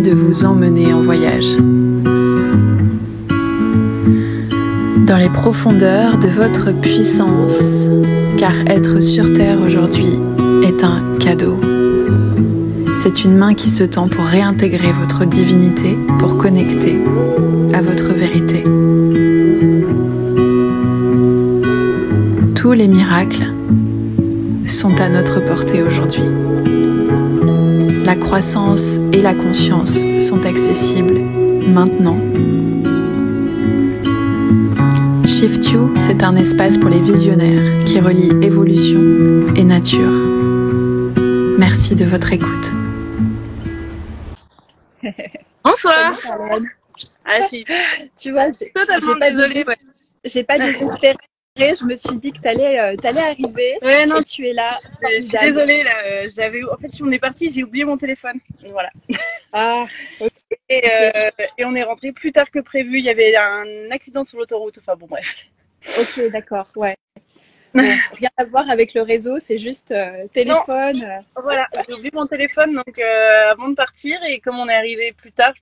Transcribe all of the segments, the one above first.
de vous emmener en voyage. Dans les profondeurs de votre puissance, car être sur Terre aujourd'hui est un cadeau. C'est une main qui se tend pour réintégrer votre divinité, pour connecter à votre vérité. Tous les miracles sont à notre portée aujourd'hui. La croissance et la conscience sont accessibles maintenant. Shift You, c'est un espace pour les visionnaires qui relie évolution et nature. Merci de votre écoute. Bonsoir. Tu vois, Totalement désolée. Ouais. J'ai pas désespéré. Je me suis dit que t'allais arriver. Ouais, non, et tu es là. je suis désolée là. En fait, on est parti, j'ai oublié mon téléphone. Voilà. Ah. Et on est rentré plus tard que prévu. Il y avait un accident sur l'autoroute. Enfin bon, bref. Ok, d'accord. Ouais. Bon, rien à voir avec le réseau, c'est juste téléphone. Voilà, j'ai oublié mon téléphone donc avant de partir et comme on est arrivé plus tard.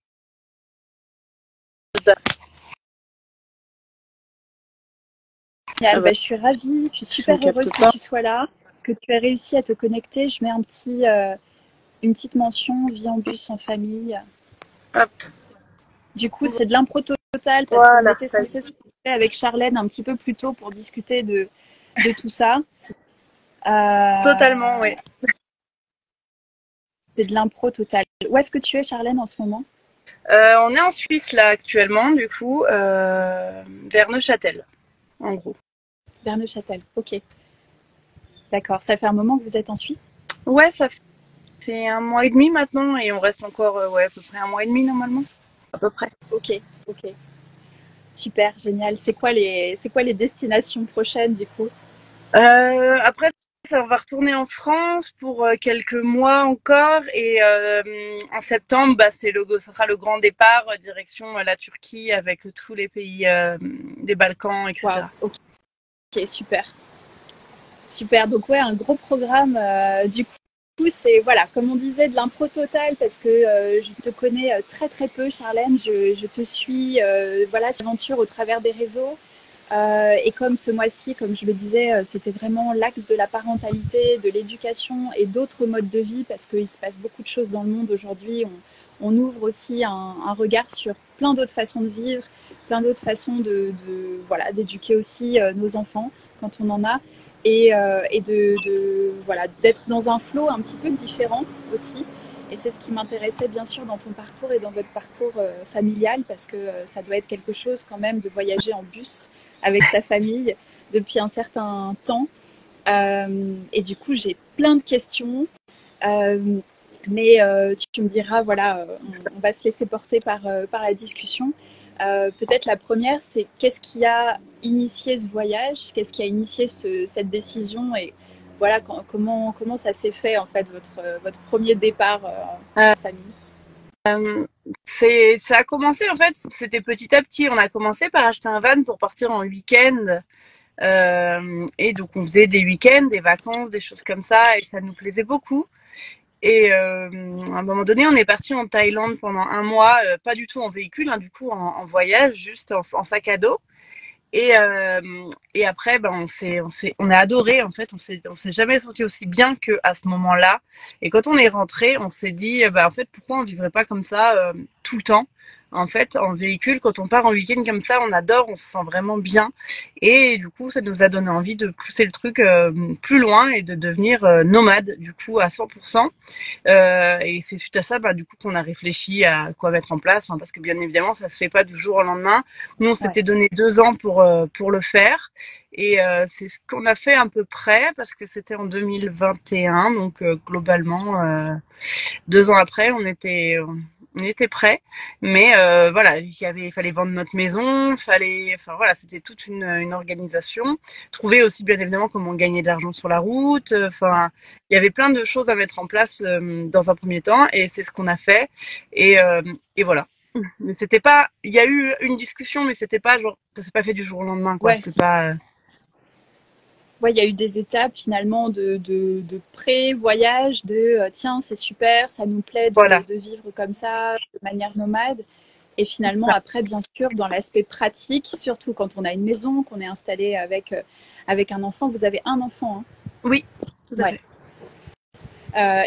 Je suis ravie, je suis super heureuse que tu sois là, que tu aies réussi à te connecter. Je mets une petite mention, vie en bus en famille. Hop. Du coup, c'est de l'impro total parce qu'on était censé se retrouver avec Charlène un petit peu plus tôt pour discuter de tout ça. Totalement, oui. C'est de l'impro total. Où est-ce que tu es, Charlène, en ce moment? On est en Suisse là actuellement, du coup, vers Neuchâtel, en gros. Vers Neuchâtel, ok. D'accord. Ça fait un moment que vous êtes en Suisse? Ouais, ça fait 1 mois et demi maintenant et on reste encore à peu près 1 mois et demi normalement, à peu près. Ok. Super, génial. C'est quoi les destinations prochaines du coup? Après, ça va retourner en France pour quelques mois encore et en septembre, ça sera le grand départ direction la Turquie avec tous les pays des Balkans, etc. Wow. Ok, super. Donc ouais, un gros programme. Du coup, c'est voilà, comme on disait, de l'impro total parce que je te connais très très peu, Charlène. Je te suis, voilà, l'aventure au travers des réseaux. Et comme ce mois-ci, comme je le disais, c'était vraiment l'axe de la parentalité, de l'éducation et d'autres modes de vie parce qu'il se passe beaucoup de choses dans le monde aujourd'hui. On ouvre aussi un regard sur plein d'autres façons de vivre, plein d'autres façons d'éduquer aussi nos enfants quand on en a et d'être dans un flow un petit peu différent aussi. Et c'est ce qui m'intéressait bien sûr dans ton parcours et dans votre parcours familial parce que ça doit être quelque chose quand même de voyager en bus avec sa famille depuis un certain temps. Et du coup, j'ai plein de questions. Mais tu me diras, voilà, on va se laisser porter par la discussion. Peut-être la première, c'est qu'est-ce qui a initié ce voyage? Qu'est-ce qui a initié cette décision? Et voilà, comment ça s'est fait, en fait, votre premier départ en famille? Ça a commencé, en fait, c'était petit à petit. On a commencé par acheter un van pour partir en week-end. Et donc, on faisait des week-ends, des vacances, des choses comme ça. Et ça nous plaisait beaucoup. Et à un moment donné, on est parti en Thaïlande pendant 1 mois, pas du tout en véhicule, du coup en voyage, juste en sac à dos. Et après, on a adoré en fait. On s'est jamais senti aussi bien que à ce moment-là. Et quand on est rentré, on s'est dit, en fait, pourquoi on vivrait pas comme ça tout le temps? En fait, en véhicule, quand on part en week-end comme ça, on adore, on se sent vraiment bien. Et du coup, ça nous a donné envie de pousser le truc plus loin et de devenir nomade, du coup, à 100%. Et c'est suite à ça, du coup, qu'on a réfléchi à quoi mettre en place, parce que bien évidemment, ça se fait pas du jour au lendemain. Nous, on s'était donné 2 ans pour le faire, et c'est ce qu'on a fait à peu près, parce que c'était en 2021, donc globalement, 2 ans après, on était prêts. Mais voilà, il fallait vendre notre maison, voilà, c'était toute une organisation. Trouver aussi bien évidemment comment gagner de l'argent sur la route. Il y avait plein de choses à mettre en place dans un premier temps, et c'est ce qu'on a fait. Et voilà. Mais c'était pas, il y a eu une discussion, mais c'était pas genre, ça s'est pas fait du jour au lendemain, quoi. Ouais. C'est pas. ouais, il y a eu des étapes finalement de pré-voyage, tiens, c'est super, ça nous plaît Voilà. de vivre comme ça, de manière nomade. Et finalement, après, bien sûr, dans l'aspect pratique, surtout quand on a une maison, qu'on est installé avec un enfant. Vous avez un enfant, hein? Oui, tout à fait.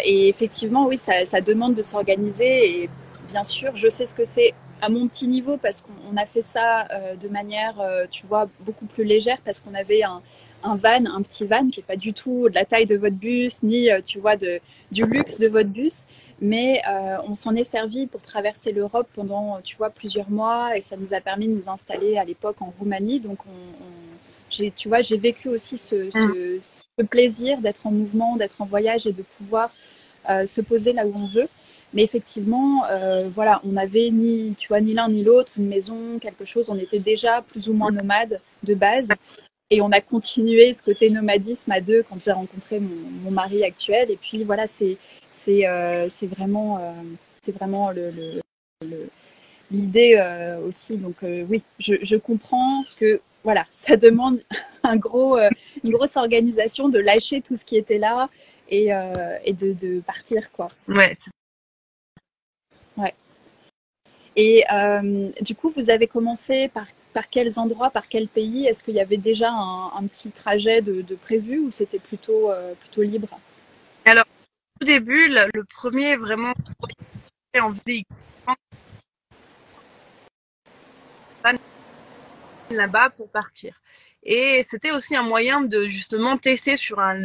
Et effectivement, oui, ça demande de s'organiser. Et bien sûr, je sais ce que c'est à mon petit niveau parce qu'on a fait ça de manière, tu vois, beaucoup plus légère parce qu'on avait un van, un petit van qui n'est pas du tout de la taille de votre bus, ni, tu vois, du luxe de votre bus. Mais on s'en est servi pour traverser l'Europe pendant, tu vois, plusieurs mois et ça nous a permis de nous installer à l'époque en Roumanie. Donc, tu vois, j'ai vécu aussi ce plaisir d'être en mouvement, d'être en voyage et de pouvoir se poser là où on veut. Mais effectivement, voilà, on n'avait ni, tu vois, ni l'un ni l'autre, une maison, quelque chose. On était déjà plus ou moins nomades de base. Et on a continué ce côté nomadisme à deux quand j'ai rencontré mon mari actuel. Et puis voilà, c'est vraiment l'idée aussi. Donc oui, je comprends que voilà, ça demande une grosse organisation de lâcher tout ce qui était là et de partir, quoi. Ouais. Ouais. Et du coup, vous avez commencé par quels endroits, par quel pays? Est-ce qu'il y avait déjà un petit trajet de prévu ou c'était plutôt libre? Alors, au début, le premier vraiment en véhicule là-bas pour partir. Et c'était aussi un moyen de justement tester sur un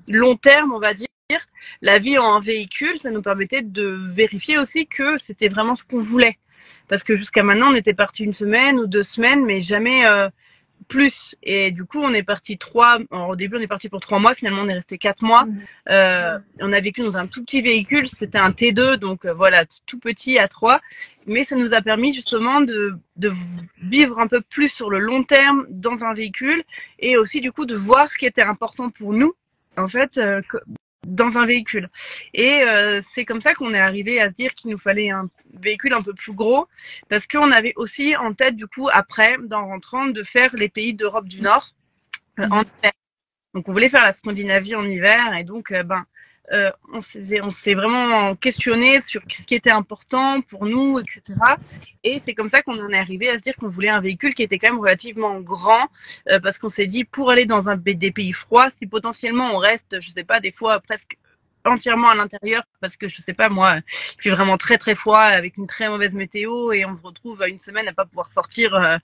long terme, on va dire, la vie en véhicule. Ça nous permettait de vérifier aussi que c'était vraiment ce qu'on voulait. Parce que jusqu'à maintenant, on était parti 1 semaine ou 2 semaines, mais jamais plus. Et du coup, on est parti au début, on est parti pour 3 mois. Finalement, on est resté 4 mois. On a vécu dans un tout petit véhicule. C'était un T2, donc voilà, tout petit à 3. Mais ça nous a permis justement de vivre un peu plus sur le long terme dans un véhicule et aussi du coup de voir ce qui était important pour nous, en fait, dans un véhicule. Et c'est comme ça qu'on est arrivé à se dire qu'il nous fallait un véhicule un peu plus gros parce qu'on avait aussi en tête du coup après, en rentrant, de faire les pays d'Europe du Nord en hiver. Donc on voulait faire la Scandinavie en hiver et donc on s'est vraiment questionné sur ce qui était important pour nous, etc. Et c'est comme ça qu'on en est arrivé à se dire qu'on voulait un véhicule qui était quand même relativement grand, parce qu'on s'est dit pour aller dans des pays froids, si potentiellement on reste, je sais pas, des fois presque entièrement à l'intérieur, parce que je sais pas moi, il fait vraiment très très froid avec une très mauvaise météo et on se retrouve 1 semaine à pas pouvoir sortir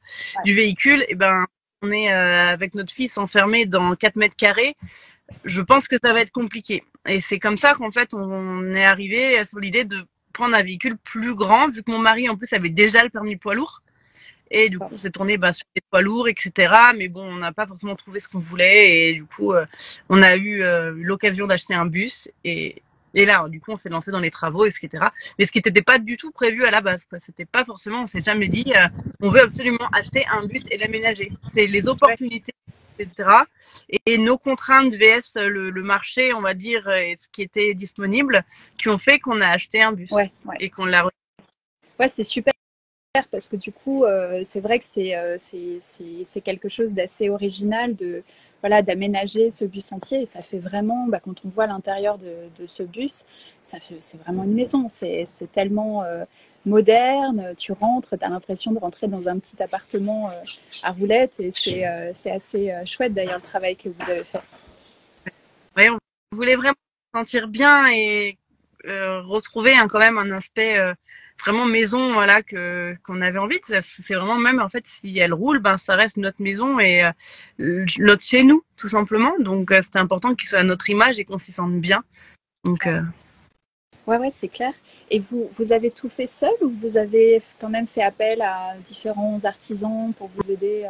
du véhicule, et ben on est avec notre fils enfermé dans 4 mètres carrés. Je pense que ça va être compliqué. Et c'est comme ça qu'en fait, on est arrivé sur l'idée de prendre un véhicule plus grand, vu que mon mari, en plus, avait déjà le permis poids lourd. Et du coup, on s'est tourné sur les poids lourds, etc. Mais bon, on n'a pas forcément trouvé ce qu'on voulait. Et du coup, on a eu l'occasion d'acheter un bus. Et là, du coup, on s'est lancé dans les travaux, etc. Mais ce qui n'était pas du tout prévu à la base, quoi. C'était pas forcément, on s'est jamais dit, on veut absolument acheter un bus et l'aménager. C'est les opportunités, etc. Et nos contraintes vs le marché, on va dire, et ce qui était disponible, qui ont fait qu'on a acheté un bus et qu'on l'a. Ouais, c'est super parce que du coup, c'est vrai que c'est quelque chose d'assez original d'aménager ce bus entier et ça fait vraiment, quand on voit l'intérieur de ce bus, c'est vraiment une maison. C'est tellement moderne. Tu rentres, tu as l'impression de rentrer dans un petit appartement à roulettes et c'est assez chouette d'ailleurs le travail que vous avez fait. Oui, on voulait vraiment se sentir bien et retrouver quand même un aspect vraiment maison, voilà, qu'on avait envie. C'est vraiment, même en fait, si elle roule, ça reste notre maison et notre chez nous, tout simplement. Donc c'était important qu'il soit à notre image et qu'on s'y sente bien. Donc ouais, c'est clair. Et vous avez tout fait seul ou vous avez quand même fait appel à différents artisans pour vous aider?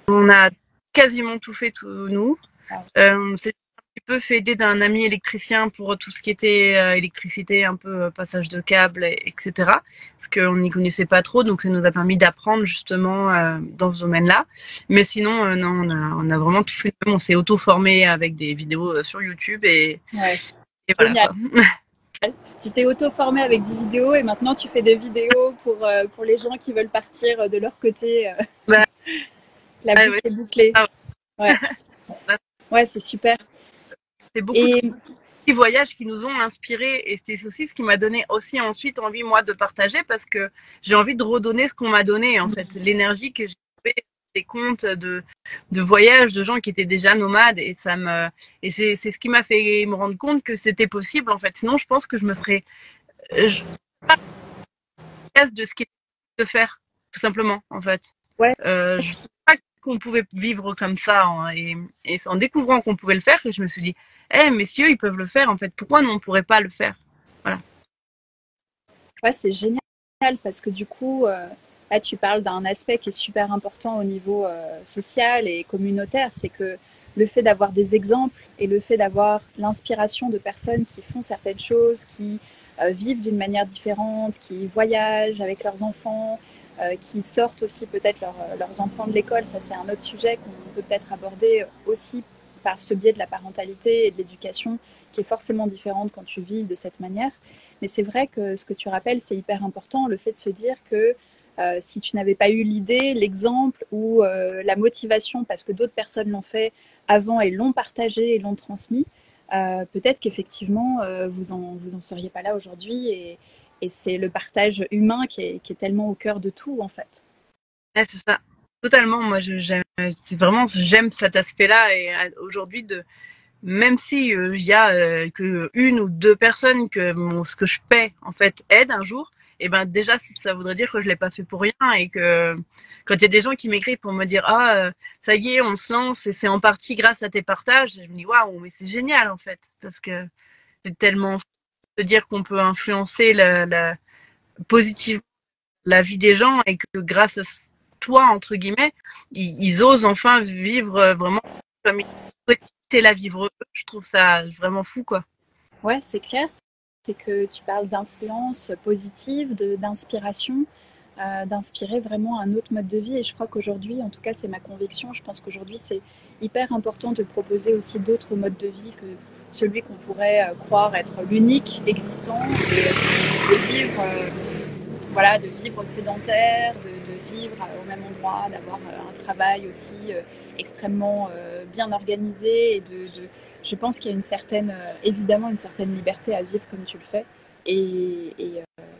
On a quasiment tout fait nous. On s'est un petit peu fait aider d'un ami électricien pour tout ce qui était électricité, un peu passage de câbles, etc. Parce qu'on n'y connaissait pas trop, donc ça nous a permis d'apprendre justement dans ce domaine-là. Mais sinon, non, on a vraiment tout fait. On s'est auto-formé avec des vidéos sur YouTube et voilà. Tu t'es auto-formé avec des vidéos et maintenant tu fais des vidéos pour les gens qui veulent partir de leur côté. La boucle est bouclée. Ouais. Ouais, c'est super. C'est beaucoup de Et petits voyages qui nous ont inspirés et c'est aussi ce qui m'a donné aussi ensuite envie moi de partager parce que j'ai envie de redonner ce qu'on m'a donné en fait, l'énergie que j'ai trouvée des comptes de voyages de gens qui étaient déjà nomades et ça me et c'est ce qui m'a fait me rendre compte que c'était possible en fait. Sinon je pense que je me serais je casse de ce qui est de faire tout simplement en fait. ouais, Je savais pas qu'on pouvait vivre comme ça hein, et c'est en découvrant qu'on pouvait le faire que je me suis dit eh messieurs ils peuvent le faire en fait, pourquoi nous on pourrait pas le faire? Voilà. ouais, c'est génial parce que du coup, là, tu parles d'un aspect qui est super important au niveau social et communautaire, c'est que le fait d'avoir des exemples et le fait d'avoir l'inspiration de personnes qui font certaines choses, qui vivent d'une manière différente, qui voyagent avec leurs enfants, qui sortent aussi peut-être leurs enfants de l'école, ça c'est un autre sujet qu'on peut peut-être aborder aussi par ce biais de la parentalité et de l'éducation qui est forcément différente quand tu vis de cette manière. Mais c'est vrai que ce que tu rappelles, c'est hyper important, le fait de se dire que si tu n'avais pas eu l'idée, l'exemple ou la motivation, parce que d'autres personnes l'ont fait avant et l'ont partagé et l'ont transmis, peut-être qu'effectivement, vous en seriez pas là aujourd'hui. Et c'est le partage humain qui est tellement au cœur de tout, en fait. Ouais, c'est ça. Totalement, moi j'aime c'est vraiment j'aime cet aspect-là et aujourd'hui de même si il y a que une ou deux personnes que ce que je fais en fait aide un jour, et ben déjà ça voudrait dire que je l'ai pas fait pour rien et que quand il y a des gens qui m'écrivent pour me dire ça y est on se lance et c'est en partie grâce à tes partages, je me dis waouh mais c'est génial en fait parce que c'est tellement fou de dire qu'on peut influencer positivement la vie des gens et que grâce à toi entre guillemets ils osent enfin vivre vraiment comme ils souhaitaient la vivre eux. Je trouve ça vraiment fou quoi. Ouais, c'est clair. C'est que tu parles d'influence positive, d'inspiration, d'inspirer vraiment un autre mode de vie. Et je crois qu'aujourd'hui, en tout cas, c'est ma conviction. Je pense qu'aujourd'hui, c'est hyper important de proposer aussi d'autres modes de vie que celui qu'on pourrait croire être l'unique existant et de vivre, voilà, de vivre sédentaire, de vivre au même endroit, d'avoir un travail aussi extrêmement bien organisé je pense qu'il y a une certaine, évidemment, une certaine liberté à vivre comme tu le fais. Et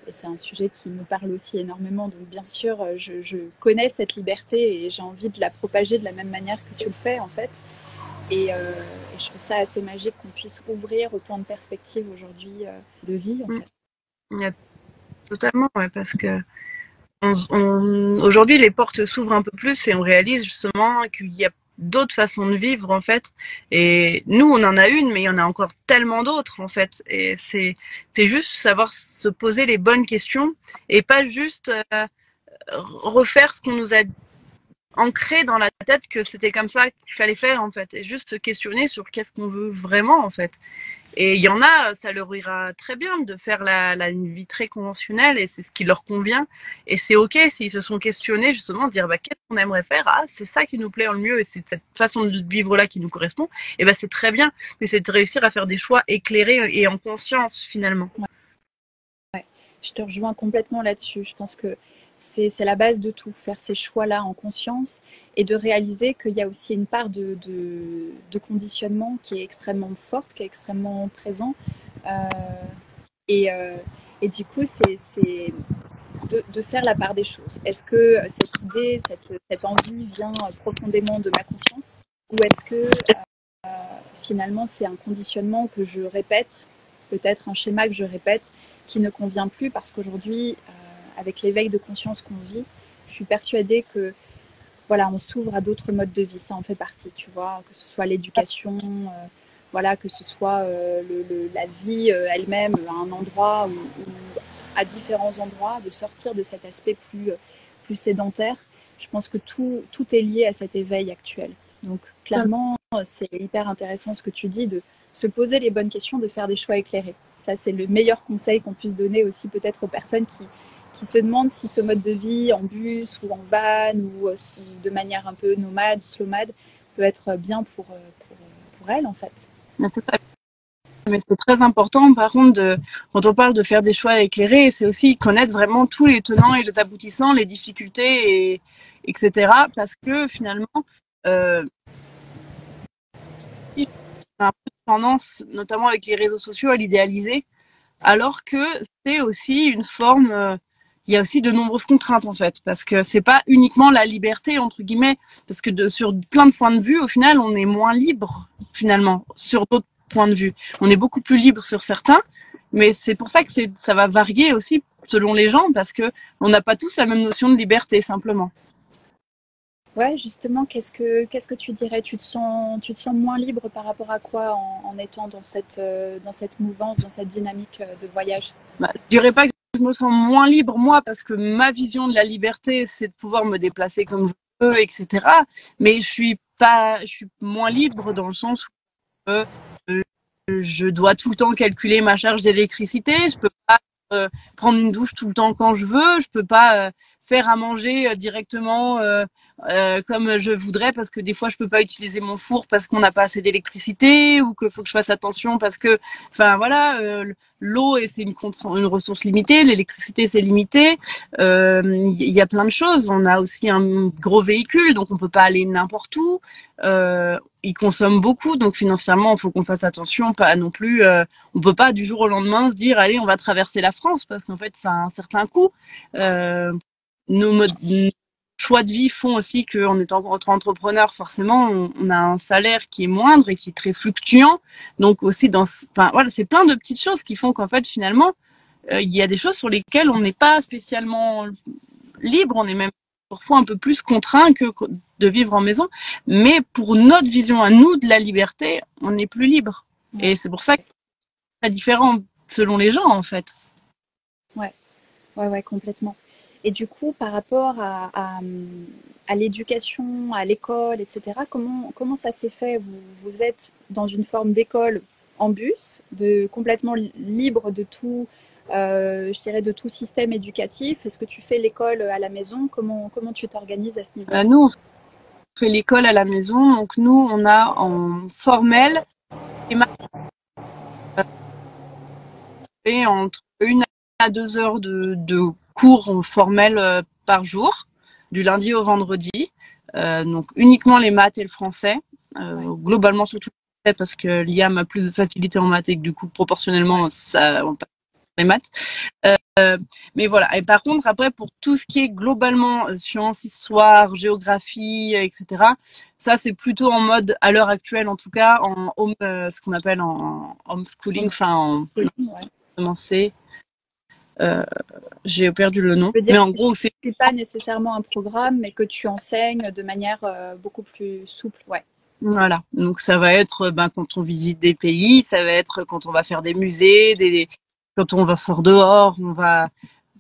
c'est un sujet qui me parle aussi énormément. Donc, bien sûr, je connais cette liberté et j'ai envie de la propager de la même manière que tu le fais, en fait. Et je trouve ça assez magique qu'on puisse ouvrir autant de perspectives aujourd'hui de vie, en Mm. fait. Il y a totalement ouais, parce que aujourd'hui les portes s'ouvrent un peu plus et on réalise justement qu'il y a d'autres façons de vivre en fait et nous on en a une mais il y en a encore tellement d'autres en fait et c'est juste savoir se poser les bonnes questions et pas juste refaire ce qu'on nous a ancré dans la tête que c'était comme ça qu'il fallait faire en fait et juste se questionner sur qu'est-ce qu'on veut vraiment en fait et il y en a ça leur ira très bien de faire une vie très conventionnelle et c'est ce qui leur convient et c'est ok s'ils se sont questionnés justement de dire bah qu'est-ce qu'on aimerait faire c'est ça qui nous plaît le mieux et c'est cette façon de vivre là qui nous correspond et ben c'est très bien mais c'est de réussir à faire des choix éclairés et en conscience finalement. Ouais, je te rejoins complètement là-dessus. Je pense que c'est la base de tout, faire ces choix-là en conscience et de réaliser qu'il y a aussi une part de conditionnement qui est extrêmement forte, qui est extrêmement présent. Euh, et, euh, et du coup, c'est de faire la part des choses. Est-ce que cette idée, cette envie vient profondément de ma conscience ou est-ce que finalement c'est un conditionnement que je répète, peut-être un schéma que je répète qui ne convient plus parce qu'aujourd'hui, avec l'éveil de conscience qu'on vit, je suis persuadée que voilà, on s'ouvre à d'autres modes de vie, ça en fait partie, tu vois, que ce soit l'éducation, voilà, que ce soit la vie elle-même à un endroit ou à différents endroits, de sortir de cet aspect plus sédentaire. Je pense que tout est lié à cet éveil actuel. Donc clairement, c'est hyper intéressant ce que tu dis de se poser les bonnes questions, de faire des choix éclairés. Ça, c'est le meilleur conseil qu'on puisse donner aussi peut-être aux personnes qui se demandent si ce mode de vie en bus ou en van ou de manière un peu nomade, slowmade, peut être bien pour elles en fait. Mais c'est très important, par contre, quand on parle de faire des choix éclairés, c'est aussi connaître vraiment tous les tenants et les aboutissants, les difficultés, etc. Parce que finalement, a un peu tendance, notamment avec les réseaux sociaux, à l'idéaliser, alors que c'est aussi une forme. Il y a aussi de nombreuses contraintes en fait, parce que c'est pas uniquement la liberté entre guillemets, parce que sur plein de points de vue, au final, on est moins libre finalement sur d'autres points de vue. On est beaucoup plus libre sur certains, mais c'est pour ça que ça va varier aussi selon les gens, parce que on n'a pas tous la même notion de liberté simplement. Ouais, justement, qu'est-ce que tu dirais? Tu te sens moins libre par rapport à quoi en étant dans cette mouvance, dans cette dynamique de voyage? Bah, je dirais pas que je me sens moins libre moi, parce que ma vision de la liberté, c'est de pouvoir me déplacer comme je veux, etc. Mais je suis moins libre dans le sens où euh, je dois tout le temps calculer ma charge d'électricité. Je peux pas prendre une douche tout le temps quand je veux. Je peux pas faire à manger directement comme je voudrais, parce que des fois je peux pas utiliser mon four parce qu'on n'a pas assez d'électricité, ou qu'il faut que je fasse attention parce que, enfin voilà, l'eau c'est une ressource limitée, l'électricité c'est limité. Y a plein de choses. On a aussi un gros véhicule, donc on peut pas aller n'importe où. Il consomme beaucoup, donc financièrement, il faut qu'on fasse attention, pas non plus. On peut pas du jour au lendemain se dire allez, on va traverser la France, parce qu'en fait, ça a un certain coût. Nos choix de vie font aussi qu'en étant entrepreneur, forcément, on a un salaire qui est moindre et qui est très fluctuant. Donc aussi, enfin voilà, c'est plein de petites choses qui font qu'en fait, finalement, il y a des choses sur lesquelles on n'est pas spécialement libre. On est même parfois un peu plus contraint que de vivre en maison. Mais pour notre vision à nous de la liberté, on est plus libre. Et c'est pour ça que c'est très différent selon les gens, en fait. Ouais, complètement. Et du coup, par rapport à l'éducation, à l'école, etc., comment ça s'est fait? Vous êtes dans une forme d'école en bus, complètement libre de tout, je dirais, de tout système éducatif. Est-ce que tu fais l'école à la maison? Comment tu t'organises à ce niveau-là? Nous, on fait l'école à la maison. Donc nous, on a en formel et entre 1 à 2 heures de cours formels par jour, du lundi au vendredi. Donc uniquement les maths et le français. Globalement surtout le français, parce que l'IAM a plus de facilité en maths et que du coup proportionnellement ça on passe les maths. Mais voilà. Et par contre, après, pour tout ce qui est globalement sciences, histoire, géographie, etc., ça c'est plutôt en mode, à l'heure actuelle en tout cas, en home, ce qu'on appelle en homeschooling, enfin en commencer. J'ai perdu le nom. Mais en gros, c'est pas nécessairement un programme, mais que tu enseignes de manière beaucoup plus souple. Ouais. Voilà. Donc ça va être quand on visite des pays, ça va être quand on va faire des musées, quand on va sortir dehors,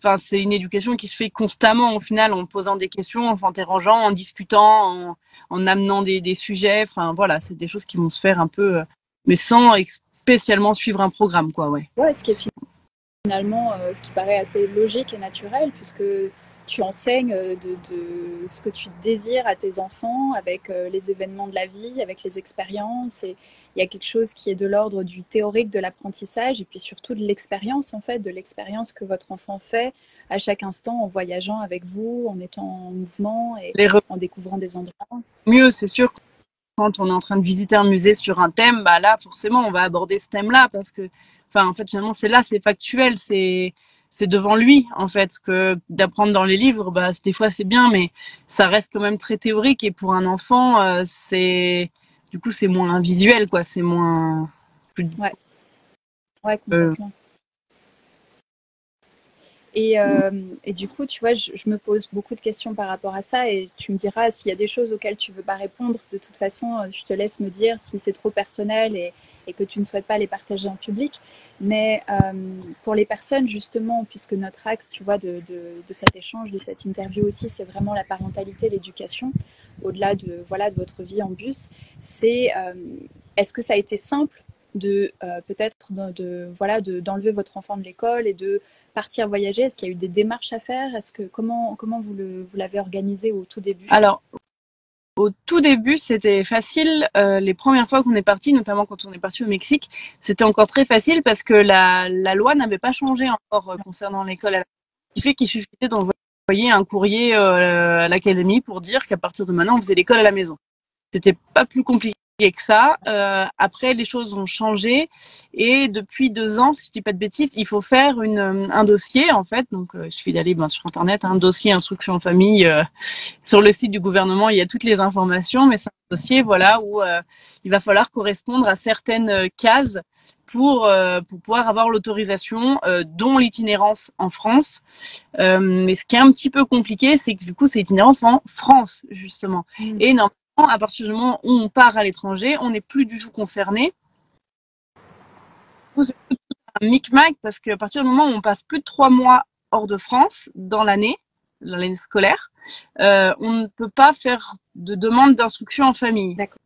Enfin, c'est une éducation qui se fait constamment au final, en posant des questions, en s'interrogeant, en discutant, en amenant des sujets. Enfin voilà, c'est des choses qui vont se faire un peu, mais sans spécialement suivre un programme, quoi. Ouais. Ouais, ce qui est finalement ce qui paraît assez logique et naturel, puisque tu enseignes de ce que tu désires à tes enfants avec les événements de la vie, avec les expériences. Et il y a quelque chose qui est de l'ordre du théorique de l'apprentissage, et puis surtout de l'expérience, en fait, de l'expérience que votre enfant fait à chaque instant en voyageant avec vous, en étant en mouvement et en découvrant des endroits. Mieux, c'est sûr. Quand on est en train de visiter un musée sur un thème, là, forcément, on va aborder ce thème-là, parce que, enfin, en fait, finalement, c'est factuel, c'est devant lui, en fait, que d'apprendre dans les livres, des fois c'est bien, mais ça reste quand même très théorique, et pour un enfant, du coup, c'est moins visuel, quoi, c'est moins. Ouais, complètement. Et du coup, tu vois, je me pose beaucoup de questions par rapport à ça, et tu me diras s'il y a des choses auxquelles tu veux pas répondre. De toute façon, je te laisse me dire si c'est trop personnel et que tu ne souhaites pas les partager en public. Mais pour les personnes, justement, puisque notre axe, tu vois, de cet échange, de cette interview aussi, c'est vraiment la parentalité, l'éducation, au-delà de votre vie en bus, c'est est-ce que ça a été simple de peut-être d'enlever votre enfant de l'école et de partir voyager? Est-ce qu'il y a eu des démarches à faire? Comment vous l'avez organisé au tout début? Alors, au tout début, c'était facile. Les premières fois qu'on est parti, notamment quand on est parti au Mexique, c'était encore très facile, parce que la loi n'avait pas changé encore concernant l'école. Ce qui fait qu'il suffisait d'envoyer un courrier à l'académie pour dire qu'à partir de maintenant, on faisait l'école à la maison. C'était pas plus compliqué que ça. Après, les choses ont changé et depuis 2 ans, si je dis pas de bêtises, il faut faire un dossier en fait. Donc, il suffit d'aller sur internet, un dossier instruction en famille sur le site du gouvernement. Il y a toutes les informations, mais c'est un dossier voilà où il va falloir correspondre à certaines cases pour pouvoir avoir l'autorisation, dont l'itinérance en France. Mais ce qui est un petit peu compliqué, c'est que du coup, c'est l'itinérance en France justement. Et normalement, à partir du moment où on part à l'étranger, on n'est plus du tout concerné. C'est un micmac parce qu'à partir du moment où on passe plus de 3 mois hors de France dans l'année scolaire, on ne peut pas faire de demande d'instruction en famille. D'accord.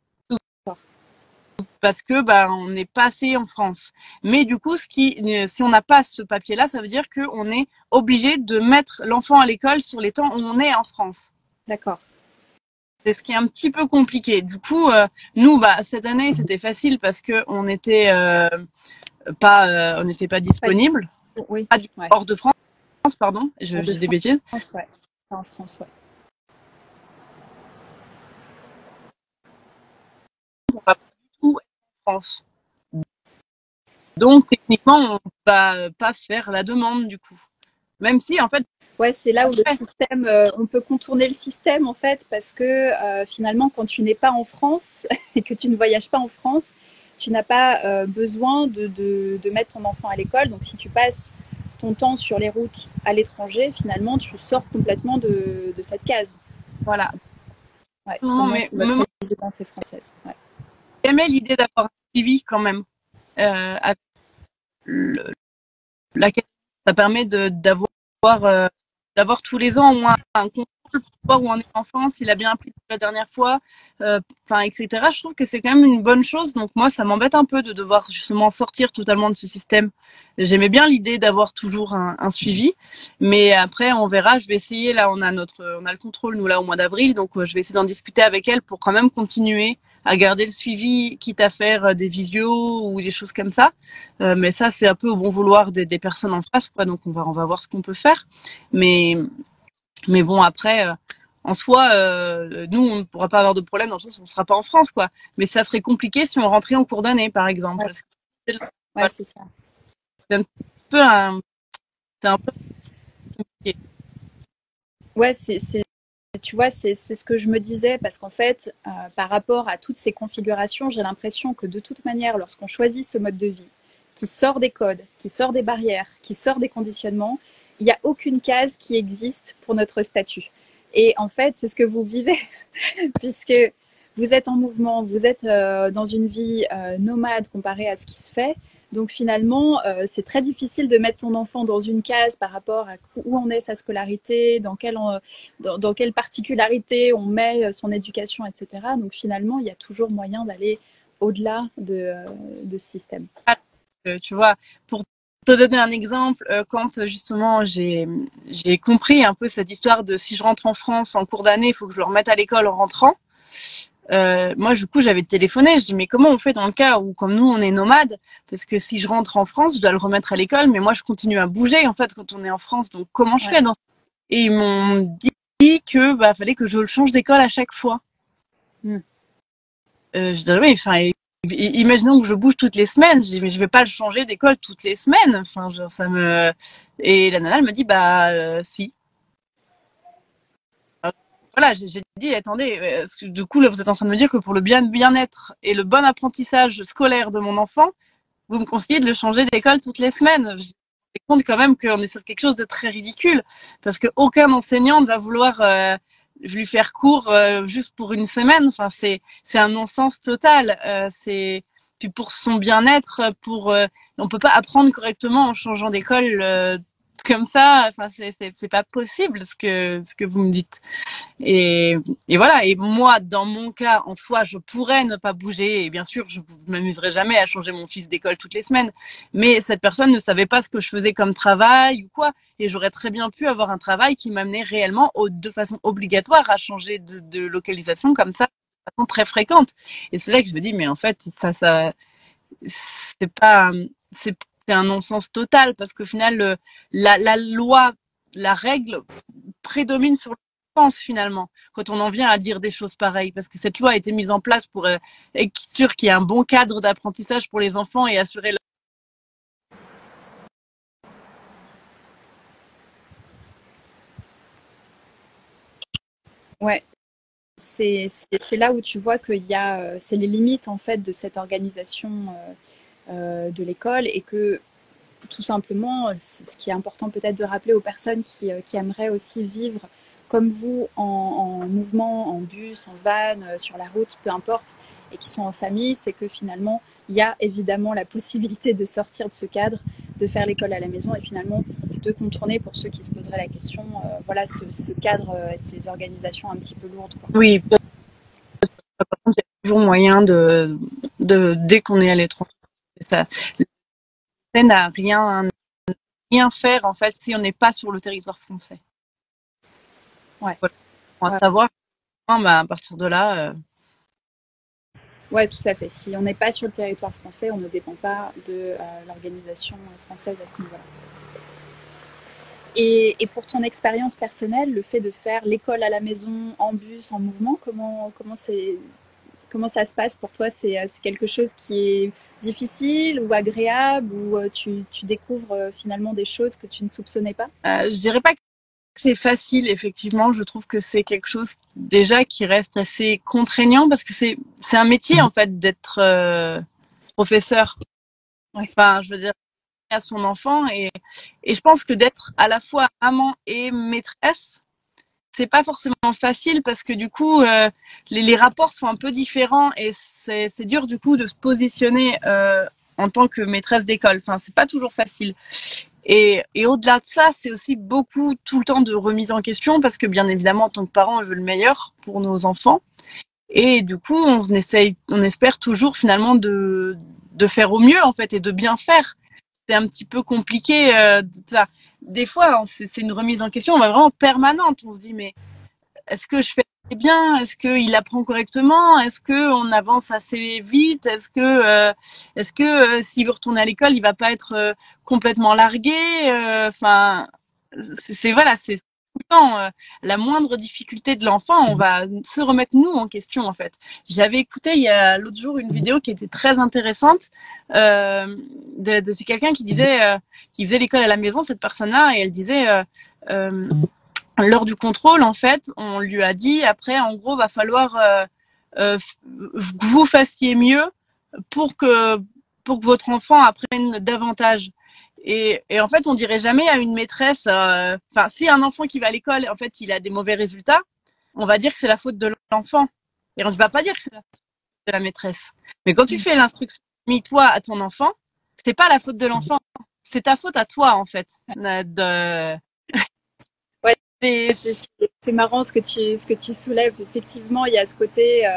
Parce que on n'est pas assez en France. Mais du coup, si on n'a pas ce papier-là, ça veut dire qu'on est obligé de mettre l'enfant à l'école sur les temps où on est en France. D'accord. C'est ce qui est un petit peu compliqué. Du coup, nous, cette année, c'était facile parce que on n'était pas disponible. Oui. Hors de France, pardon. Je dis des bêtises. Ouais. Pas en France, ouais. On va pas du tout être en France. Donc, techniquement, on va pas faire la demande, du coup. Même si, en fait. Ouais, c'est là où le système, on peut contourner le système, en fait, parce que finalement, quand tu n'es pas en France et que tu ne voyages pas en France, tu n'as pas besoin de mettre ton enfant à l'école. Donc, si tu passes ton temps sur les routes à l'étranger, finalement, tu sors complètement de cette case. Voilà. Ouais, non, mais votre pensée française. Ouais. J'aimais l'idée d'avoir un suivi quand même. Avec ça permet d'avoir tous les ans au moins un contrôle pour voir où on est en France, s'il a bien appris la dernière fois, etc. Je trouve que c'est quand même une bonne chose. Donc moi, ça m'embête un peu de devoir justement sortir totalement de ce système. J'aimais bien l'idée d'avoir toujours un suivi, mais après on verra. Je vais essayer. Là, on a le contrôle nous là au mois d'avril, donc je vais essayer d'en discuter avec elle pour quand même continuer à garder le suivi, quitte à faire des visios ou des choses comme ça. Mais ça, c'est un peu au bon vouloir des personnes en face, quoi. Donc on va voir ce qu'on peut faire. Mais bon, après, en soi, nous, on ne pourra pas avoir de problème dans le sens où on ne sera pas en France, quoi. Mais ça serait compliqué si on rentrait en cours d'année, par exemple. Ouais, parce que ouais, c'est ça. C'est un peu compliqué. Ouais, tu vois, c'est ce que je me disais, parce qu'en fait, par rapport à toutes ces configurations, j'ai l'impression que de toute manière, lorsqu'on choisit ce mode de vie, qui sort des codes, qui sort des barrières, qui sort des conditionnements, il n'y a aucune case qui existe pour notre statut. Et en fait, c'est ce que vous vivez, puisque vous êtes en mouvement, vous êtes dans une vie nomade comparée à ce qui se fait. Donc finalement, c'est très difficile de mettre ton enfant dans une case par rapport à où en est sa scolarité, dans quelle particularité on met son éducation, etc. Donc finalement, il y a toujours moyen d'aller au-delà de ce système. Tu vois, pour te donner un exemple, quand justement j'ai compris un peu cette histoire de si je rentre en France en cours d'année, il faut que je le remette à l'école en rentrant. Moi, du coup, j'avais téléphoné. Je dis mais comment on fait dans le cas où, comme nous, on est nomades, parce que si je rentre en France, je dois le remettre à l'école, mais moi, je continue à bouger en fait quand on est en France. Donc, comment je fais dans... Et ils m'ont dit que fallait que je le change d'école à chaque fois. Je dirais oui, enfin. Imaginons que je bouge toutes les semaines, je dis mais je vais pas le changer d'école toutes les semaines. Enfin, genre, ça me... Et la nana elle me dit si. Voilà, j'ai dit attendez, du coup là vous êtes en train de me dire que pour le bien-être et le bon apprentissage scolaire de mon enfant, vous me conseillez de le changer d'école toutes les semaines. Je me compte quand même qu'on est sur quelque chose de très ridicule parce que aucun enseignant ne va vouloir lui faire cours juste pour une semaine. Enfin, c'est un non-sens total. C'est puis pour son bien-être, on peut pas apprendre correctement en changeant d'école comme ça. Enfin, c'est pas possible ce que vous me dites. Et voilà. Et moi, dans mon cas, en soi, je pourrais ne pas bouger. Et bien sûr, je m'amuserai jamais à changer mon fils d'école toutes les semaines. Mais cette personne ne savait pas ce que je faisais comme travail ou quoi. Et j'aurais très bien pu avoir un travail qui m'amenait réellement de façon obligatoire à changer de localisation comme ça, de façon très fréquente. Et c'est là que je me dis, mais en fait, ça, c'est pas, c'est un non-sens total parce qu'au final, la loi, la règle prédomine sur pense finalement quand on en vient à dire des choses pareilles, parce que cette loi a été mise en place pour être sûr qu'il y ait un bon cadre d'apprentissage pour les enfants et assurer leur... Ouais, c'est là où tu vois qu'il y a, c'est les limites en fait de cette organisation de l'école et que tout simplement, ce qui est important peut-être de rappeler aux personnes qui aimeraient aussi vivre comme vous en mouvement, en bus, en van, sur la route, peu importe, et qui sont en famille, c'est que finalement, il y a évidemment la possibilité de sortir de ce cadre, de faire l'école à la maison et finalement de contourner, pour ceux qui se poseraient la question, voilà, ce cadre, ces organisations un petit peu lourdes, quoi. Oui, par contre, il y a toujours moyen dès qu'on est à l'étranger, ça n'a rien faire en fait si on n'est pas sur le territoire français. Ouais. Voilà. On va Ouais. savoir, à partir de là. Ouais, tout à fait. Si on n'est pas sur le territoire français, on ne dépend pas de l'organisation française à ce niveau-là. Et pour ton expérience personnelle, le fait de faire l'école à la maison, en bus, en mouvement, comment ça se passe pour toi? C'est quelque chose qui est difficile ou agréable ou tu découvres finalement des choses que tu ne soupçonnais pas? Je dirais pas que c'est facile, effectivement. Je trouve que c'est quelque chose déjà qui reste assez contraignant parce que c'est un métier en fait d'être professeur. Ouais. Enfin, je veux dire, à son enfant et je pense que d'être à la fois maman et maîtresse, c'est pas forcément facile parce que du coup les rapports sont un peu différents et c'est dur du coup de se positionner en tant que maîtresse d'école. Enfin, c'est pas toujours facile. Et au-delà de ça, c'est aussi beaucoup tout le temps de remise en question parce que bien évidemment, en tant que parent, on veut le meilleur pour nos enfants. Et du coup, on espère toujours finalement de faire au mieux en fait et de bien faire. C'est un petit peu compliqué. Des fois, c'est une remise en question vraiment permanente. On se dit mais est-ce que je fais bien? Est-ce qu'il apprend correctement? Est-ce que on avance assez vite? Est-ce que s'il veut retourner à l'école, il va pas être complètement largué? Enfin, voilà, c'est tout le temps la moindre difficulté de l'enfant, on va se remettre nous en question en fait. J'avais écouté il y a l'autre jour une vidéo qui était très intéressante. C'est quelqu'un qui disait, qui faisait l'école à la maison, cette personne-là, et elle disait. Lors du contrôle, en fait, on lui a dit après, en gros, va falloir que vous fassiez mieux pour que votre enfant apprenne davantage. Et en fait, on dirait jamais à une maîtresse. Enfin, si un enfant qui va à l'école, en fait, il a des mauvais résultats, on va dire que c'est la faute de l'enfant. Et on ne va pas dire que c'est la faute de la maîtresse. Mais quand tu fais l'instruction toi à ton enfant, c'est pas la faute de l'enfant, c'est ta faute à toi en fait. C'est marrant ce que tu soulèves. Effectivement, il y a ce côté,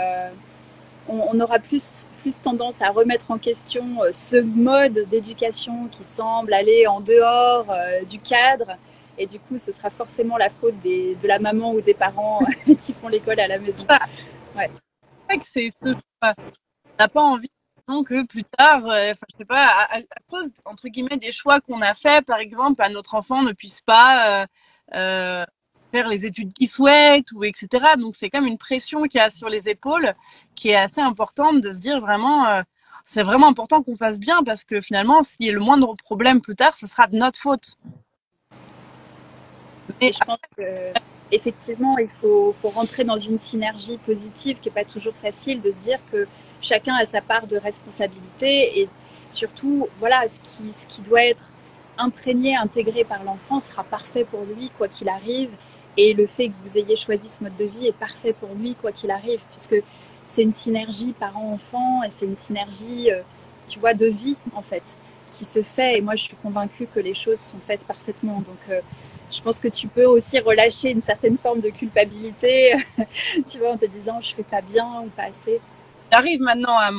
on aura plus tendance à remettre en question ce mode d'éducation qui semble aller en dehors du cadre. Et du coup, ce sera forcément la faute de la maman ou des parents qui font l'école à la maison. Ouais. C'est ce on n'a pas envie non que plus tard, je sais pas, à cause entre guillemets des choix qu'on a fait, par exemple, notre enfant ne puisse pas faire les études qu'il souhaite ou etc. Donc c'est comme une pression qu'il y a sur les épaules qui est assez importante de se dire vraiment c'est vraiment important qu'on fasse bien parce que finalement s'il y a le moindre problème plus tard ce sera de notre faute. Mais je pense que effectivement il faut rentrer dans une synergie positive qui est pas toujours facile, de se dire que chacun a sa part de responsabilité et surtout voilà ce qui doit être imprégné, intégré par l'enfant sera parfait pour lui quoi qu'il arrive. Et le fait que vous ayez choisi ce mode de vie est parfait pour lui, quoi qu'il arrive, puisque c'est une synergie parent-enfant et c'est une synergie, tu vois, de vie, en fait, qui se fait. Et moi, je suis convaincue que les choses sont faites parfaitement. Donc, je pense que tu peux aussi relâcher une certaine forme de culpabilité, tu vois, en te disant, je fais pas bien ou pas assez. J'arrive maintenant à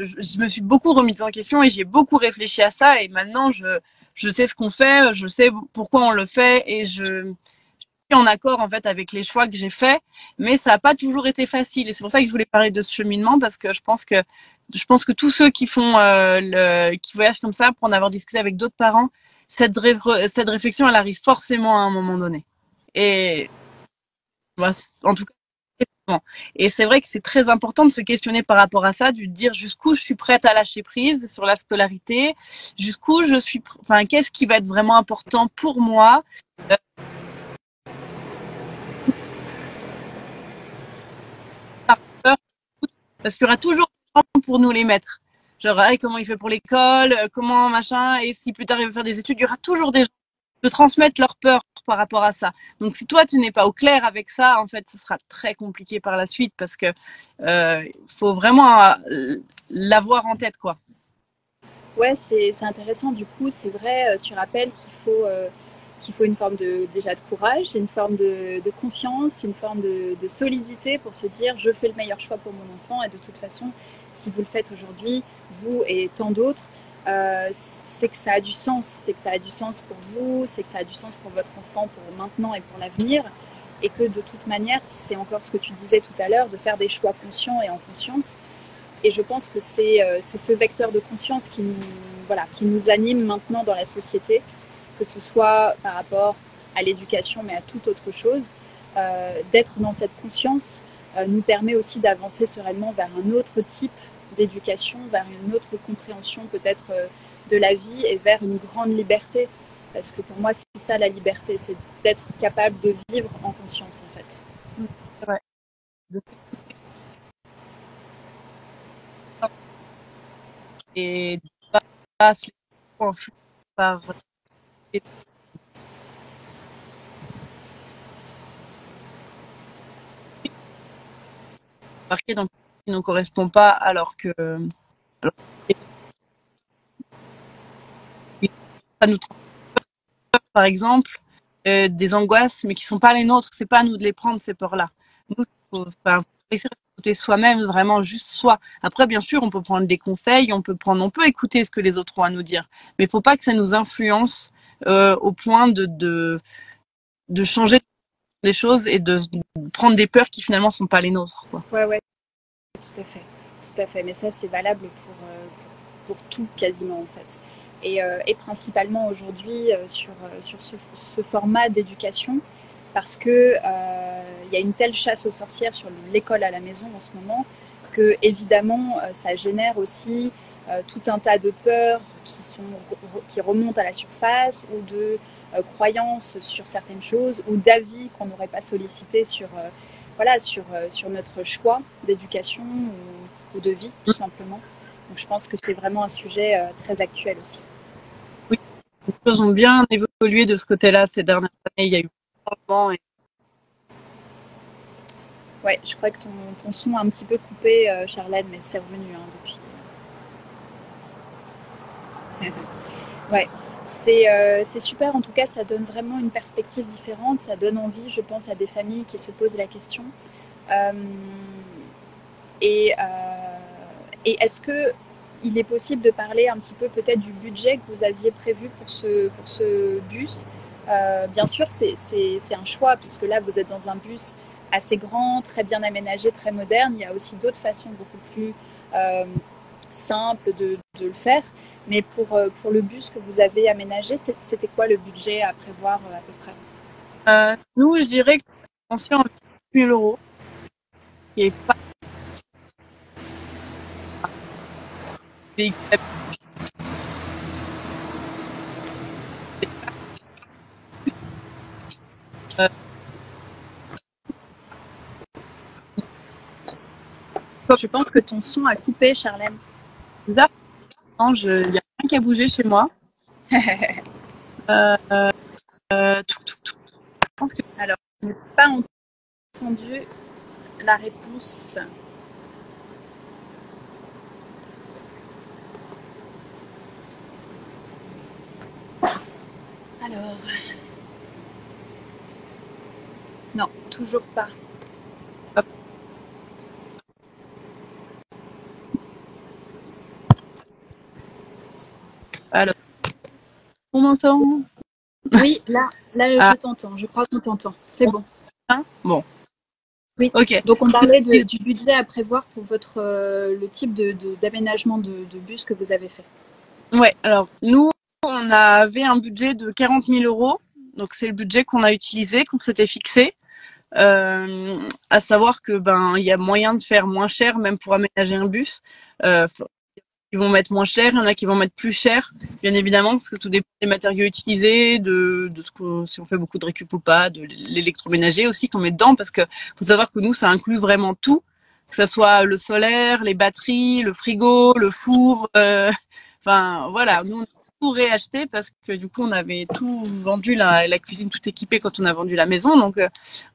je me suis beaucoup remise en question et j'ai beaucoup réfléchi à ça. Et maintenant, je sais ce qu'on fait, je sais pourquoi on le fait et je en accord en fait avec les choix que j'ai faits, mais ça n'a pas toujours été facile et c'est pour ça que je voulais parler de ce cheminement parce que je pense que tous ceux qui font qui voyagent comme ça pour en avoir discuté avec d'autres parents, cette réflexion elle arrive forcément à un moment donné. Et En tout cas. Et c'est vrai que c'est très important de se questionner par rapport à ça, de dire jusqu'où je suis prête à lâcher prise sur la scolarité, jusqu'où je suis, enfin, qu'est-ce qui va être vraiment important pour moi. Parce qu'il y aura toujours des gens pour nous les mettre. Genre, hey, comment il fait pour l'école, comment machin, et si plus tard il veut faire des études, il y aura toujours des gens de transmettre leur peur par rapport à ça. Donc si toi tu n'es pas au clair avec ça, en fait, ce sera très compliqué par la suite parce que faut vraiment l'avoir en tête, quoi. Ouais, c'est intéressant. Du coup, c'est vrai, tu rappelles qu'il faut une forme déjà de courage, une forme de confiance, une forme de solidité pour se dire je fais le meilleur choix pour mon enfant et de toute façon, si vous le faites aujourd'hui, vous et tant d'autres, c'est que ça a du sens, c'est que ça a du sens pour vous, c'est que ça a du sens pour votre enfant, pour maintenant et pour l'avenir, et que de toute manière, c'est encore ce que tu disais tout à l'heure, de faire des choix conscients et en conscience. Et je pense que c'est ce vecteur de conscience qui nous anime maintenant dans la société, que ce soit par rapport à l'éducation, mais à toute autre chose. D'être dans cette conscience nous permet aussi d'avancer sereinement vers un autre type d'éducation, vers une autre compréhension peut-être de la vie et vers une grande liberté. Parce que pour moi, c'est ça la liberté, c'est d'être capable de vivre en conscience en fait. Ouais. Et pas se laisser influencer par marqué dans qui ne correspond pas alors que ça nous transmet, par exemple des angoisses mais qui sont pas les nôtres, c'est pas à nous de les prendre ces peurs-là. Nous, faut essayer d'écouter soi-même, vraiment juste soi. Après, bien sûr, on peut prendre des conseils, on peut écouter ce que les autres ont à nous dire, mais il faut pas que ça nous influence au point de changer des choses et de prendre des peurs qui finalement sont pas les nôtres, quoi. Ouais, tout à fait, tout à fait. Mais ça, c'est valable pour tout quasiment en fait. Et principalement aujourd'hui sur ce format d'éducation, parce que il y a une telle chasse aux sorcières sur l'école à la maison en ce moment que évidemment ça génère aussi tout un tas de peurs qui remontent à la surface ou de croyances sur certaines choses ou d'avis qu'on n'aurait pas sollicité sur notre choix d'éducation ou de vie tout simplement. Donc je pense que c'est vraiment un sujet très actuel aussi. Oui, les choses ont bien évolué de ce côté-là ces dernières années. Il y a eu beaucoup de changements. Ouais, je crois que ton son a un petit peu coupé, Charlène, mais c'est revenu depuis. Ouais, c'est super. En tout cas, ça donne vraiment une perspective différente. Ça donne envie, je pense, à des familles qui se posent la question. Euh, et est-ce que il est possible de parler un petit peu peut-être du budget que vous aviez prévu pour ce bus? Bien sûr, c'est un choix, puisque là, vous êtes dans un bus assez grand, très bien aménagé, très moderne. Il y a aussi d'autres façons beaucoup plus simples de le faire. Mais pour le bus que vous avez aménagé, c'était quoi le budget à prévoir à peu près? Nous, je dirais que c'est en 8 000 euros, qui est pas Je pense que ton son a coupé, Charlène. bizarre. Il n'y a rien qui a bougé chez moi. Je pense que... Alors, je n'ai pas entendu la réponse. Alors, non, toujours pas. Alors, on m'entend? Oui, là, je t'entends. Je crois qu'on t'entend. C'est bon. Bon. Oui. Ok. Donc, on parlait du budget à prévoir pour le type d'aménagement de bus que vous avez fait. Ouais. Alors, nous, on avait un budget de 40 000 euros. Donc, c'est le budget qu'on a utilisé, qu'on s'était fixé. À savoir que il y a moyen de faire moins cher, même pour aménager un bus. Ils vont mettre moins cher, il y en a qui vont mettre plus cher, bien évidemment, parce que tout dépend des matériaux utilisés, de si on fait beaucoup de récup ou pas, de l'électroménager aussi qu'on met dedans, parce que faut savoir que nous, ça inclut vraiment tout, que ça soit le solaire, les batteries, le frigo, le four, enfin voilà, nous on a tout réacheté parce que du coup on avait tout vendu, la cuisine tout équipée quand on a vendu la maison, donc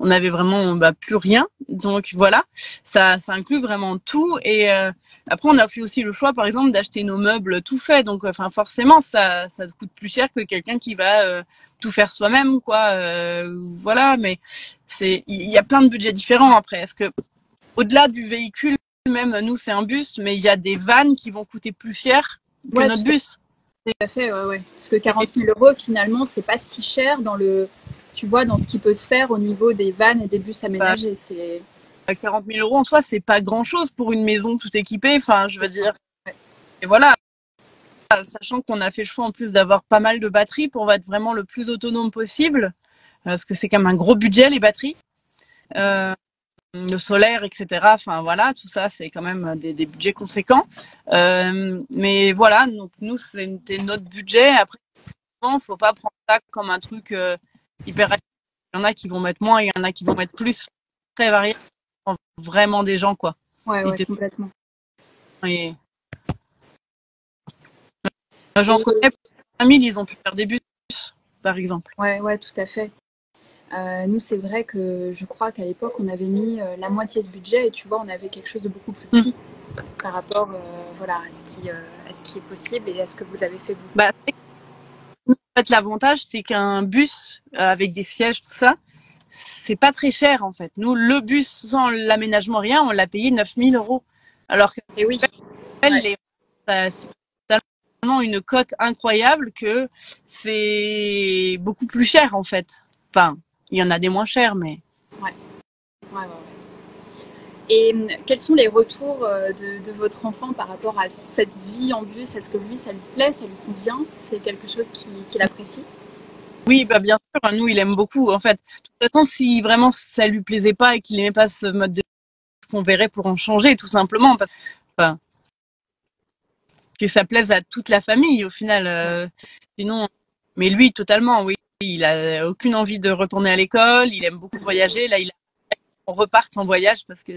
on avait vraiment plus rien, donc voilà, ça inclut vraiment tout. Et après on a fait aussi le choix par exemple d'acheter nos meubles tout faits, donc enfin forcément ça coûte plus cher que quelqu'un qui va tout faire soi-même, quoi, voilà. Mais il y a plein de budgets différents après. Est-ce que au-delà du véhicule, même nous c'est un bus, mais il y a des vannes qui vont coûter plus cher que notre bus. Tout à fait, ouais. Parce que 40 000 euros, finalement, c'est pas si cher dans tu vois, dans ce qui peut se faire au niveau des vannes et des bus aménagés. 40 000 euros en soi, c'est pas grand-chose pour une maison tout équipée. Enfin, je veux dire. Et voilà. Sachant qu'on a fait le choix en plus d'avoir pas mal de batteries pour être vraiment le plus autonome possible, parce que c'est quand même un gros budget les batteries. Le solaire, etc. Enfin voilà, tout ça, c'est quand même des budgets conséquents. Mais voilà, donc nous, c'était notre budget. Après, faut pas prendre ça comme un truc hyper. Il y en a qui vont mettre moins, il y en a qui vont mettre plus. Très varié. Vraiment des gens, quoi. Ouais, complètement. Et j'en connais, ils ont pu faire des bus, par exemple. Ouais, tout à fait. Nous, c'est vrai que je crois qu'à l'époque, on avait mis la moitié de ce budget et tu vois, on avait quelque chose de beaucoup plus petit par rapport voilà, à ce qui est possible et à ce que vous avez fait vous. En fait, l'avantage, c'est qu'un bus avec des sièges, tout ça, c'est pas très cher en fait. Nous, le bus sans l'aménagement, rien, on l'a payé 9 000 euros. Alors que c'est tellement une cote incroyable que c'est beaucoup plus cher en fait. Enfin, il y en a des moins chers, mais. Ouais. Et quels sont les retours de votre enfant par rapport à cette vie en bus? Est-ce que lui, ça lui plaît, ça lui convient? C'est quelque chose qu'il apprécie? Oui, bien sûr, nous, il aime beaucoup. En fait, de toute façon, si vraiment ça lui plaisait pas et qu'il n'aimait pas ce mode de vie, qu'on verrait pour en changer, tout simplement. Parce que ça plaise à toute la famille, au final. Sinon, mais lui, totalement, oui. Il a aucune envie de retourner à l'école. Il aime beaucoup voyager. Là, on reparte en voyage parce que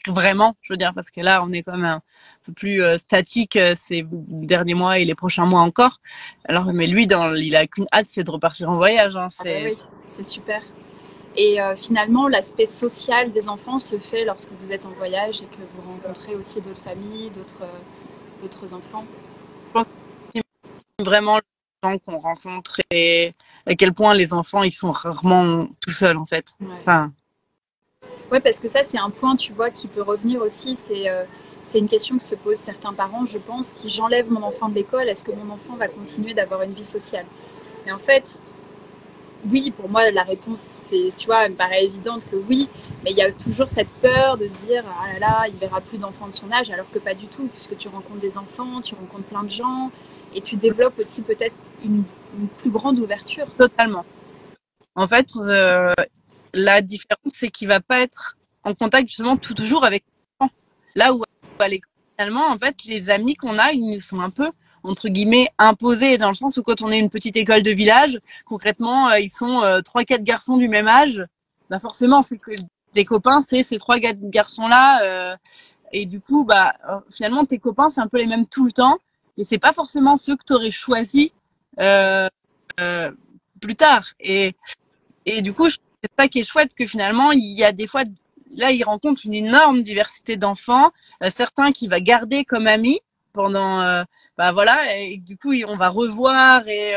vraiment, je veux dire, parce que là, on est quand même un peu plus statique ces derniers mois et les prochains mois encore. Alors, mais lui, il a qu'une hâte, c'est de repartir en voyage. Hein. Oui, c'est super. Et finalement, l'aspect social des enfants se fait lorsque vous êtes en voyage et que vous rencontrez aussi d'autres familles, d'autres enfants. Je pense que c'est vraiment les gens qu'on rencontre et à quel point les enfants, ils sont rarement tout seuls, en fait. Ouais. Enfin, ouais, parce que ça, c'est un point, tu vois, qui peut revenir aussi. C'est une question que se posent certains parents, je pense. Si j'enlève mon enfant de l'école, est-ce que mon enfant va continuer d'avoir une vie sociale? Mais en fait, oui, pour moi, la réponse, c'est, tu vois, elle me paraît évidente que oui, mais il y a toujours cette peur de se dire, ah là là, il verra plus d'enfants de son âge, alors que pas du tout, puisque tu rencontres des enfants, tu rencontres plein de gens, et tu développes aussi peut-être une plus grande ouverture. Totalement. En fait, la différence, c'est qu'il va pas être en contact justement toujours avec les enfants. Là où à l'école, finalement, en fait, les amis qu'on a, ils nous sont un peu entre guillemets imposés, dans le sens où quand on est une petite école de village, concrètement, ils sont 3-4 garçons du même âge. Forcément, c'est que des copains, c'est ces 3-4 garçons-là. Et du coup, finalement, tes copains, c'est un peu les mêmes tout le temps. Et c'est pas forcément ceux que tu aurais choisis plus tard. Et du coup, c'est ça qui est chouette, que finalement, il y a des fois, là, il rencontre une énorme diversité d'enfants, certains qu'il va garder comme amis pendant, voilà, et du coup, on va revoir et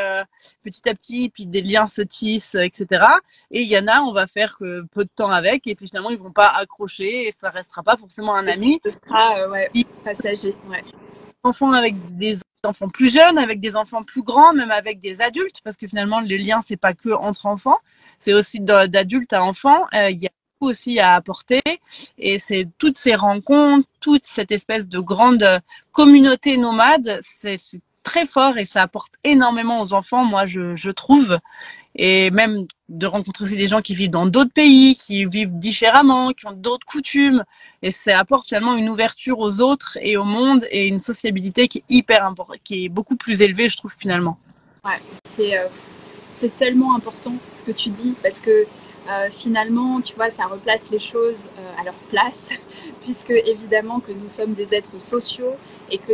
petit à petit, puis des liens se tissent, etc. Et il y en a, on va faire que peu de temps avec, et puis finalement, ils vont pas accrocher, et ça restera pas forcément un ami. Ce sera, passager, ouais. Enfants avec des enfants plus jeunes, avec des enfants plus grands, même avec des adultes, parce que finalement le lien c'est pas que entre enfants, c'est aussi d'adulte à enfant. Il y a beaucoup aussi à apporter, et c'est toutes ces rencontres, toute cette espèce de grande communauté nomade, c'est très fort et ça apporte énormément aux enfants, moi je trouve. Et même de rencontrer aussi des gens qui vivent dans d'autres pays, qui vivent différemment, qui ont d'autres coutumes. Et ça apporte finalement une ouverture aux autres et au monde et une sociabilité qui est hyper importante, qui est beaucoup plus élevée, je trouve, finalement. Ouais, c'est tellement important ce que tu dis parce que finalement, tu vois, ça replace les choses à leur place, puisque évidemment que nous sommes des êtres sociaux et que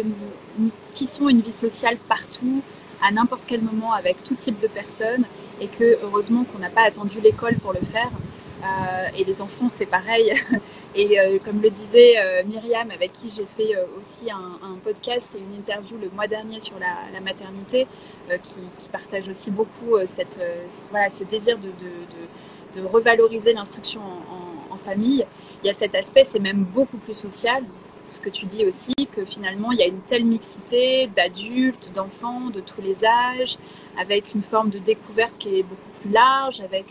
nous tissons une vie sociale partout, à n'importe quel moment, avec tout type de personnes, et que heureusement qu'on n'a pas attendu l'école pour le faire. Et les enfants, c'est pareil. Et comme le disait Myriam, avec qui j'ai fait aussi un podcast et une interview le mois dernier sur la maternité, qui partage aussi beaucoup voilà, ce désir de revaloriser l'instruction en famille. Il y a cet aspect, c'est même beaucoup plus social. Ce que tu dis aussi, que finalement, il y a une telle mixité d'adultes, d'enfants, de tous les âges, avec une forme de découverte qui est beaucoup plus large, avec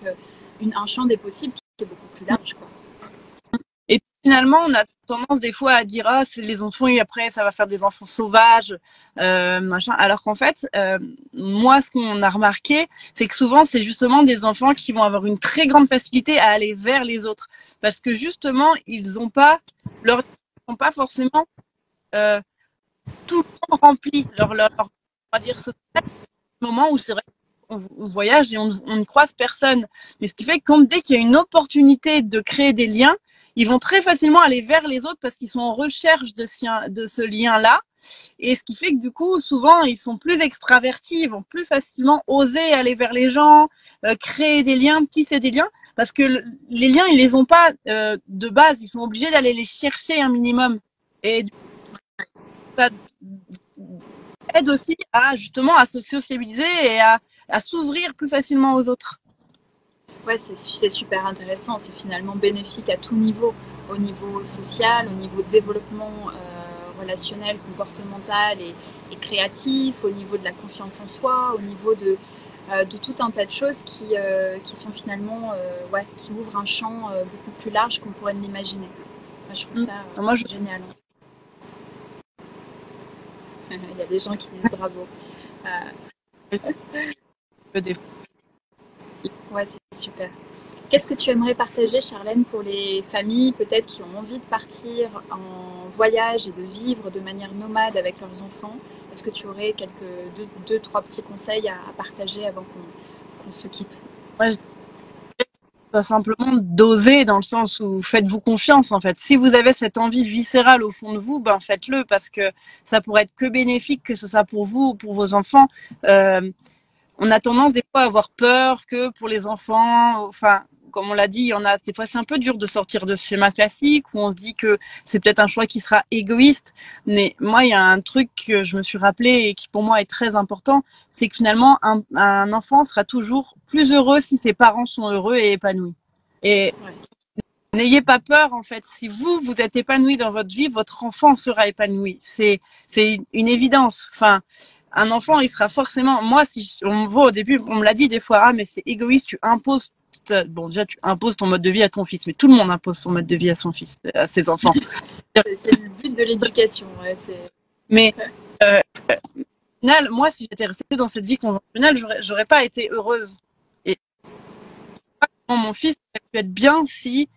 un champ des possibles qui est beaucoup plus large, quoi. Et finalement, on a tendance des fois à dire ah c'est les enfants et après ça va faire des enfants sauvages, machin. Alors qu'en fait, moi ce qu'on a remarqué, c'est que souvent c'est justement des enfants qui vont avoir une très grande facilité à aller vers les autres, parce que justement ils n'ont pas forcément tout le temps rempli leur on va dire social, moment où c'est vrai on voyage et on ne croise personne. Mais ce qui fait que dès qu'il y a une opportunité de créer des liens, ils vont très facilement aller vers les autres parce qu'ils sont en recherche de ce lien-là. Et ce qui fait que du coup, souvent, ils sont plus extravertis, ils vont plus facilement oser aller vers les gens, créer des liens, tisser des liens, parce que les liens, ils les ont pas de base, ils sont obligés d'aller les chercher un minimum. Et du coup, ça aide aussi justement à se sociabiliser et à s'ouvrir plus facilement aux autres. Ouais, c'est super intéressant. C'est finalement bénéfique à tout niveau, au niveau social, au niveau de développement relationnel, comportemental et créatif, au niveau de la confiance en soi, au niveau de tout un tas de choses qui sont finalement, qui ouvrent un champ beaucoup plus large qu'on pourrait l'imaginer. Moi, je trouve ça génial. Il y a des gens qui disent bravo. Ouais, c'est super. Qu'est-ce que tu aimerais partager, Charlène, pour les familles peut-être qui ont envie de partir en voyage et de vivre de manière nomade avec leurs enfants? Est-ce que tu aurais deux, trois petits conseils à partager avant qu'on se quitte? Moi, je dirais simplement d'oser, dans le sens où faites-vous confiance en fait. Si vous avez cette envie viscérale au fond de vous, ben faites-le, parce que ça pourrait être que bénéfique, que ce soit pour vous ou pour vos enfants. On a tendance des fois à avoir peur que pour les enfants, enfin, comme on l'a dit, des fois c'est un peu dur de sortir de ce schéma classique où on se dit que c'est peut-être un choix qui sera égoïste. Mais moi, il y a un truc que je me suis rappelé et qui pour moi est très important, c'est que finalement un enfant sera toujours plus heureux si ses parents sont heureux et épanouis. Et n'ayez pas peur en fait. Si vous êtes épanoui dans votre vie, votre enfant sera épanoui. C'est une évidence. Enfin, un enfant, il sera forcément. Moi, si on voit au début, on me l'a dit des fois, mais c'est égoïste. Tu imposes. Bon, déjà, tu imposes ton mode de vie à ton fils, mais tout le monde impose son mode de vie à son fils, à ses enfants. C'est le but de l'éducation. Ouais, mais au final, moi, si j'étais restée dans cette vie conventionnelle, j'aurais pas été heureuse. Et mon fils aurait pu être bien si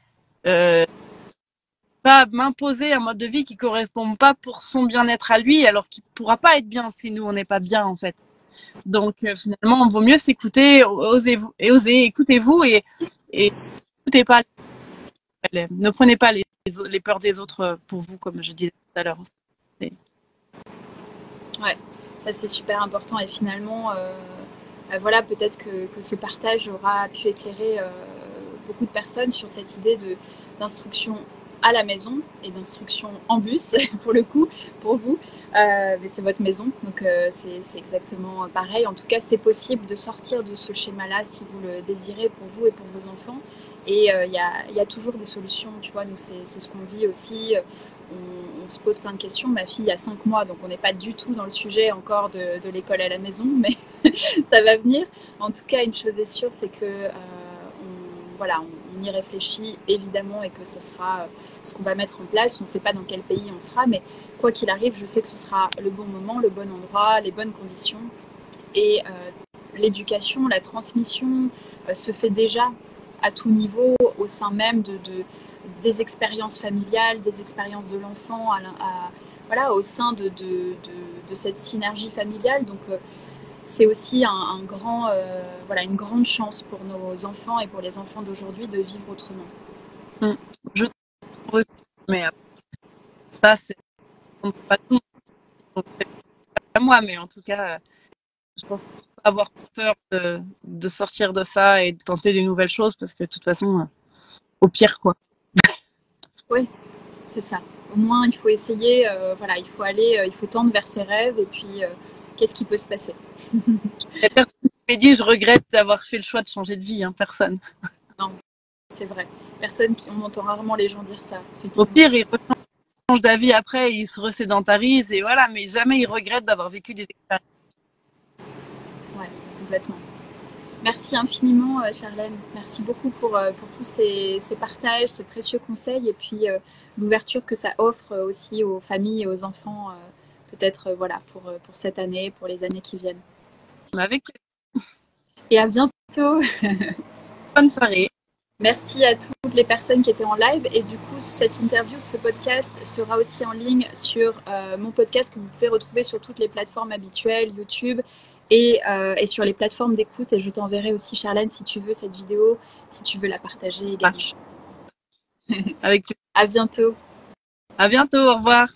pas m'imposer un mode de vie qui correspond pas pour son bien-être à lui, alors qu'il pourra pas être bien si nous on n'est pas bien en fait. Donc finalement, il vaut mieux s'écouter, oser, écoutez-vous et écoutez pas, ne prenez pas les peurs des autres pour vous, comme je disais tout à l'heure. Ouais, ça c'est super important et finalement, voilà, peut-être que ce partage aura pu éclairer beaucoup de personnes sur cette idée d'instruction à la maison et d'instruction en bus, pour le coup, pour vous. Mais c'est votre maison, donc c'est exactement pareil. En tout cas, c'est possible de sortir de ce schéma-là si vous le désirez pour vous et pour vos enfants. Et il y a toujours des solutions, tu vois. Nous, c'est ce qu'on vit aussi. On se pose plein de questions. Ma fille a 5 mois, donc on n'est pas du tout dans le sujet encore de l'école à la maison, mais ça va venir. En tout cas, une chose est sûre, c'est que on y réfléchit évidemment et que ce sera ce qu'on va mettre en place. On ne sait pas dans quel pays on sera, mais quoi qu'il arrive, je sais que ce sera le bon moment, le bon endroit, les bonnes conditions. Et l'éducation, la transmission se fait déjà à tout niveau, au sein même des expériences familiales, des expériences de l'enfant, voilà, au sein de cette synergie familiale. Donc, c'est aussi voilà, une grande chance pour nos enfants et pour les enfants d'aujourd'hui de vivre autrement. Je trouve, mais ça, c'est pas tout le monde, pas moi, mais en tout cas, je pense qu'il faut pas avoir peur de sortir de ça et de tenter des nouvelles choses parce que de toute façon, au pire, quoi. Oui, c'est ça. Au moins, il faut essayer, voilà, il faut aller, il faut tendre vers ses rêves et puis qu'est-ce qui peut se passer. Personne qui m'a dit je regrette d'avoir fait le choix de changer de vie, hein, personne. Non, c'est vrai. On entend rarement les gens dire ça. Au pire, ils changent d'avis après, ils se resédentarisent et voilà, mais jamais ils regrettent d'avoir vécu des expériences. Ouais, complètement. Merci infiniment, Charlène. Merci beaucoup pour tous ces partages, ces précieux conseils et puis l'ouverture que ça offre aussi aux familles et aux enfants, peut-être voilà, pour cette année, pour les années qui viennent. Avec plaisir. Et à bientôt. Bonne soirée. Merci à toutes les personnes qui étaient en live. Et du coup, cette interview, ce podcast sera aussi en ligne sur mon podcast que vous pouvez retrouver sur toutes les plateformes habituelles, YouTube et sur les plateformes d'écoute. Et je t'enverrai aussi, Charlène, si tu veux cette vidéo, si tu veux la partager également. Avec plaisir. À bientôt. À bientôt, au revoir.